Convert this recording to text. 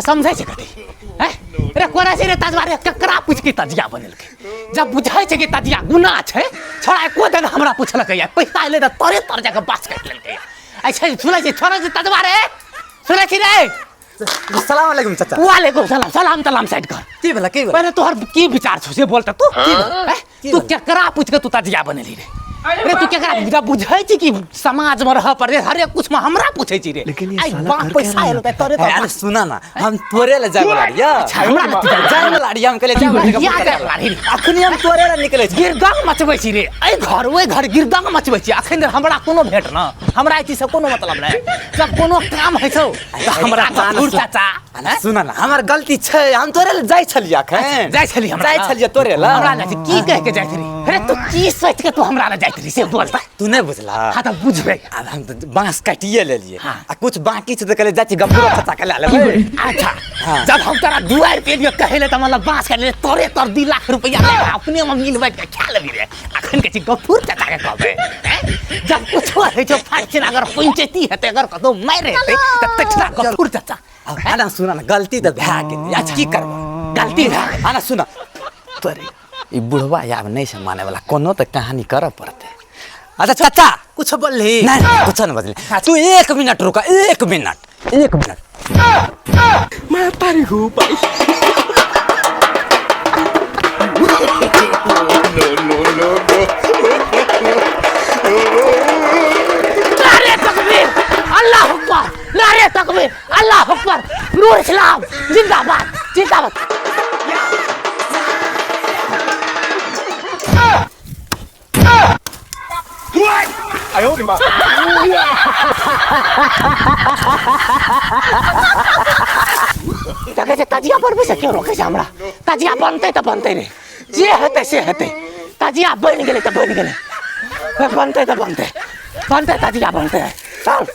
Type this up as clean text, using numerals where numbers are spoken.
के समझे छे कथी हैं रे कोना से रे तजवारे ककरा पूछ के तजिया बनल के जब बुझाई छे कि तजिया गुनाह छे छोड़ा एको दिन हमरा पूछलक या पैसा ले त तोरे तर जाके बात काट लेलके अच्छा सुनै छे छोरा से तजवारे सुनै छी रे अस्सलाम वालेकुम चाचा। वालेकुम सलाम सलाम तलाम साइड कर की भेला पहले तोहर की विचार छौ से बोलता तू तू केकरा पूछ के तू तजिया बनेली रे रे तू केकरा जब बुझाई छी कि समाज में रह पर हर एक कुछ में हमरा पूछे छी रे आई बाप पैसा आयल त तोरे अरे सुना ना हम तोरे ले जाय वाला रिया हमरा जाय वाला रिया हम कहले जाय वाला अखनी हम तोरे ले निकले छी गिरदंग मचबै छी रे ए घर ओए घर गिरदंग मचबै छी अखन हमरा कोनो भेट न हमरा एती से कोनो मतलब नै जब कोनो काम होइ छौ त हमरा दूर चाचा सुना ना हमर गलती छै हम तोरे ले जाय छलिया अखन जाय छली हमरा जाय छलिया तोरे ले हमरा ले की कह के जाय छली अरे तू की सोच के तू हमरा ले जाय छली से बोल तू नहीं बुझला हां त बुझबे अब हम तो बांस काटिए ले लिए आ कुछ बाकी छै त कहले जाती गप्पो चाचा के ले लेबै अच्छा जब हम तोरा 2000 रुपया दियो कहले त मतलब बांस काट ले तोरे तर 2 लाख रुपया ले अपने में मिल बैठ के खा लेबी रे अखन के छी गफूर चाचा के कहबे जब कुछ है जो फाइचिन अगर पंचायती हेते अगर कतो मार हेते त तछला गफूर चाचा आना सुना ना गलती त भा गेल आज की करब गलती भा आना सुना तोरे ई बुढ़वा याब नहीं से माने वाला कोनो त कहानी कर पड़ते। अच्छा चाचा कुछ बोलली नहीं कुछ न बदले तू 1 मिनट रुका 1 मिनट मैं तारी हूं भाई नारे तकबीर अल्लाह अकबर नारे तकबीर अल्लाह अकबर नूर इस्लाम जिंदाबाद जिंदाबाद哎呦我的妈！ तके तजिया पर भी से क्यों रोके छै हमरा तजिया बनते त बनते रे जे हेते से हेते तजिया बन गेले त बन गेले बनते त बनते तजिया बनते चल